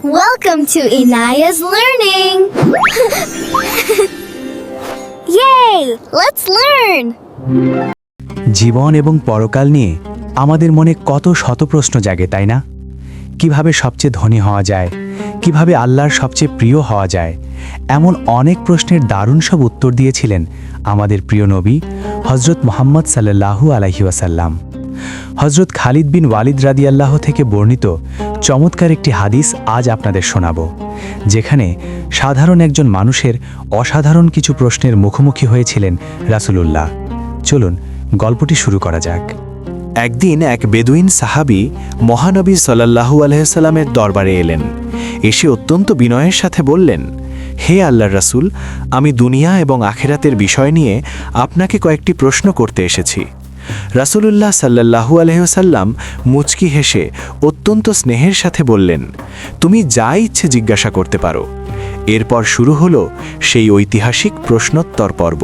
Welcome to Inaya's Learning! Yay! Let's learn! জীবন এবং পরকাল নিয়ে আমাদের মনে কত শত প্রশ্ন জাগে, তাই না? কিভাবে সবচেয়ে ধনী হওয়া যায়, কিভাবে আল্লাহর সবচেয়ে প্রিয় হওয়া যায়, এমন অনেক প্রশ্নের দারুণ সব উত্তর দিয়েছিলেন আমাদের প্রিয় নবী হজরত মুহাম্মদ সাল্লাল্লাহু আলাইহি ওয়াসাল্লাম। হজরত খালিদ বিন ওয়ালিদ রাদিয়াল্লাহ থেকে বর্ণিত চমৎকার একটি হাদিস আজ আপনাদের শোনাব, যেখানে সাধারণ একজন মানুষের অসাধারণ কিছু প্রশ্নের মুখোমুখি হয়েছিলেন রাসূলুল্লাহ। চলুন গল্পটি শুরু করা যাক। একদিন এক বেদুইন সাহাবী মহানবী সাল্লাল্লাহু আলাইহি সাল্লামের দরবারে এলেন। এসে অত্যন্ত বিনয়ের সাথে বললেন, হে আল্লাহর রাসূল, আমি দুনিয়া এবং আখিরাতের বিষয় নিয়ে আপনাকে কয়েকটি প্রশ্ন করতে এসেছি। রাসূলুল্লাহ সাল্লাল্লাহু আলাইহি সাল্লাম মুচকি হেসে অত্যন্ত স্নেহের সাথে বললেন, তুমি যা ইচ্ছে জিজ্ঞাসা করতে পারো। এরপর শুরু হলো সেই ঐতিহাসিক প্রশ্নোত্তর পর্ব।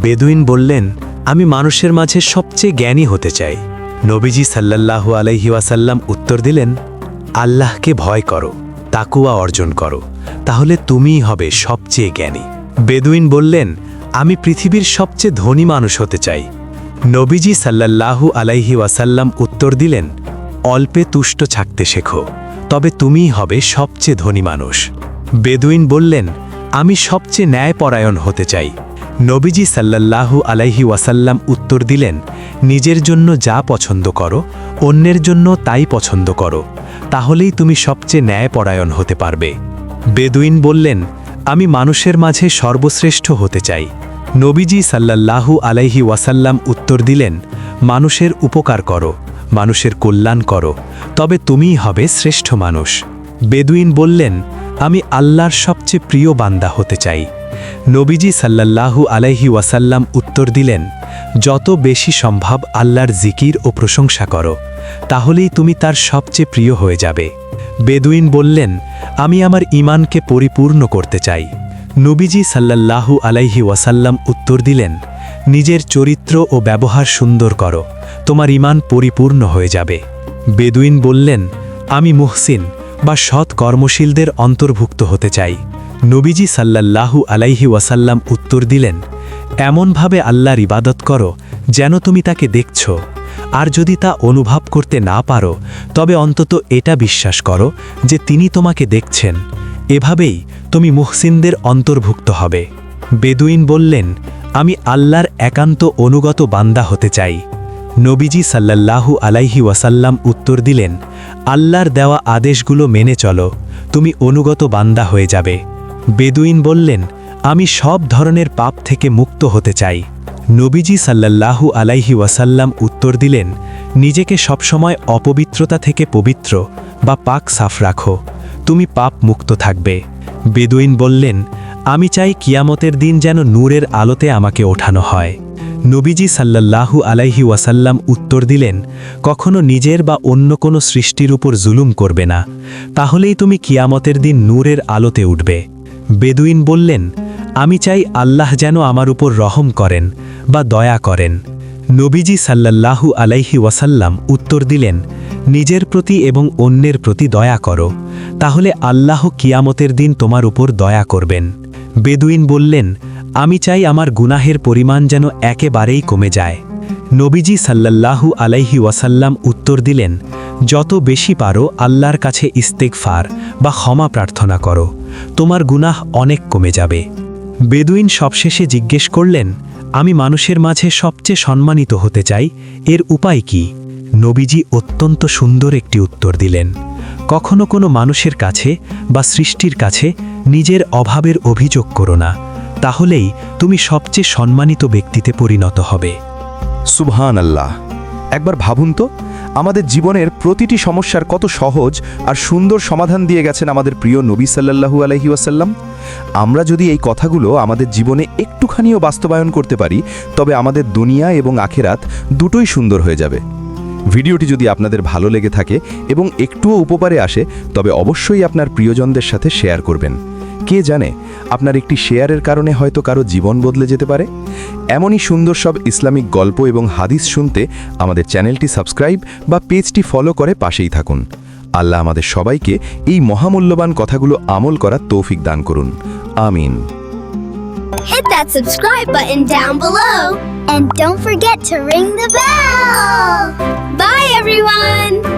বেদুইন বললেন, আমি মানুষের মাঝে সবচেয়ে জ্ঞানী হতে চাই। নবীজি সাল্লাল্লাহু আলাইহি ওয়াসাল্লাম উত্তর দিলেন, আল্লাহকে ভয় করো, তাকওয়া অর্জন করো, তাহলে তুমিই হবে সবচেয়ে জ্ঞানী। বেদুইন বললেন, আমি পৃথিবীর সবচেয়ে ধনী মানুষ হতে চাই। নবীজি সাল্লাল্লাহু আলাইহি ওয়াসাল্লাম উত্তর দিলেন, অল্পে তুষ্ট থাকতে শেখো, তবে তুমিই হবে সবচেয়ে ধনী মানুষ। বেদুইন বললেন, আমি সবচেয়ে ন্যায়পরায়ণ হতে চাই। নবীজি সাল্লাল্লাহু আলাইহি ওয়াসাল্লাম উত্তর দিলেন, নিজের জন্য যা পছন্দ করো, অন্যের জন্য তাই পছন্দ করো, তাহলেই তুমি সবচেয়ে ন্যায়পরায়ণ হতে পারবে। বেদুইন বললেন, আমি মানুষের মাঝে সর্বশ্রেষ্ঠ হতে চাই। নবীজি সাল্লাল্লাহু আলাইহি ওয়াসাল্লাম উত্তর দিলেন, মানুষের উপকার করো, মানুষের কল্যাণ করো, তবে তুমিই হবে শ্রেষ্ঠ মানুষ। বেদুইন বললেন, আমি আল্লাহর সবচেয়ে প্রিয় বান্দা হতে চাই। নবীজি সাল্লাল্লাহু আলাইহি ওয়াসাল্লাম উত্তর দিলেন, যত বেশি সম্ভব আল্লাহর জিকির ও প্রশংসা করো, তাহলেই তুমি তার সবচেয়ে প্রিয় হয়ে যাবে। বেদুইন বললেন, আমি আমার ঈমানকে পরিপূর্ণ করতে চাই। নবীজি সাল্লাল্লাহু আলাইহি ওয়াসাল্লাম উত্তর দিলেন, নিজের চরিত্র ও ব্যবহার সুন্দর করো, তোমার ঈমান পরিপূর্ণ হয়ে যাবে। বেদুইন বললেন, আমি মুহসিন বা সৎ কর্মশীলদের অন্তর্ভুক্ত হতে চাই। নবীজি সাল্লাল্লাহু আলাইহি ওয়াসাল্লাম উত্তর দিলেন, এমনভাবে আল্লাহর ইবাদত করো যেন তুমি তাকে দেখছ, আর যদি তা অনুভব করতে না পারো তবে অন্তত এটা বিশ্বাস করো যে তিনি তোমাকে দেখছেন। এভাবেই তুমি মুহসিনদের অন্তর্ভুক্ত হবে। বেদুইন বললেন, আমি আল্লাহর একান্ত অনুগত বান্দা হতে চাই। নবীজি সাল্লাল্লাহু আলাইহি ওয়াসাল্লাম উত্তর দিলেন, আল্লাহর দেওয়া আদেশগুলো মেনে চলো, তুমি অনুগত বান্দা হয়ে যাবে। বেদুইন বললেন, আমি সব ধরনের পাপ থেকে মুক্ত হতে চাই। নবীজি সাল্লাল্লাহু আলাইহি ওয়াসাল্লাম উত্তর দিলেন, নিজেকে সবসময় অপবিত্রতা থেকে পবিত্র বা পাক সাফ রাখো, তুমি পাপ মুক্ত থাকবে। বেদুইন বললেন, আমি চাই কিয়ামতের দিন যেন নূরের আলোতে আমাকে ওঠানো হয়। নবীজি সাল্লাল্লাহু আলাইহি ওয়াসাল্লাম উত্তর দিলেন, কখনো নিজের বা অন্য কোনো সৃষ্টির উপর জুলুম করবে না, তাহলেই তুমি কিয়ামতের দিন নূরের আলোতে উঠবে। বেদুইন বললেন, আমি চাই আল্লাহ যেন আমার উপর রহম করেন বা দয়া করেন। নবীজি সাল্লাল্লাহু আলাইহি ওয়াসাল্লাম উত্তর দিলেন, নিজের প্রতি এবং অন্যের প্রতি দয়া করো, তাহলে আল্লাহ কিয়ামতের দিন তোমার উপর দয়া করবেন। বেদুইন বললেন, আমি চাই আমার গুনাহের পরিমাণ যেন একেবারেই কমে যায়। নবীজি সাল্লাল্লাহু আলাইহি ওয়াসাল্লাম উত্তর দিলেন, যত বেশি পারো আল্লাহর কাছে ইস্তেগফার বা ক্ষমা প্রার্থনা করো, তোমার গুনাহ অনেক কমে যাবে। বেদুইন সবশেষে জিজ্ঞেস করলেন, আমি মানুষের মাঝে সবচেয়ে সম্মানিত হতে চাই, এর উপায় কি? নবীজি অত্যন্ত সুন্দর একটি উত্তর দিলেন, কখনো কোনো মানুষের কাছে বা সৃষ্টির কাছে নিজের অভাবের অভিযোগ করো না, তাহলেই তুমি সবচেয়ে সম্মানিত ব্যক্তিতে পরিণত হবে। সুবহানাল্লাহ! একবার ভাবুন তো, আমাদের জীবনের প্রতিটি সমস্যার কত সহজ আর সুন্দর সমাধান দিয়ে গেছেন আমাদের প্রিয় নবী সাল্লাল্লাহু আলাইহি ওয়াসাল্লাম। আমরা যদি এই কথাগুলো আমাদের জীবনে একটুখানিও বাস্তবায়ন করতে পারি, তবে আমাদের দুনিয়া এবং আখিরাত দুটোই সুন্দর হয়ে যাবে। ভিডিওটি যদি আপনাদের ভালো লেগে থাকে এবং একটুও উপকারে আসে, তবে অবশ্যই আপনার প্রিয়জনদের সাথে শেয়ার করবেন। কে জানে, আপনার একটি শেয়ারের কারণে হয়তো কারো জীবন বদলে যেতে পারে। এমনই সুন্দর সব ইসলামিক গল্প এবং হাদিস শুনতে আমাদের চ্যানেলটি সাবস্ক্রাইব বা পেজটি ফলো করে পাশেই থাকুন। আল্লাহ আমাদের সবাইকে এই মহামূল্যবান কথাগুলো আমল করার তৌফিক দান করুন আমিন Hit that subscribe button down below. And don't forget to ring the bell. Bye, everyone.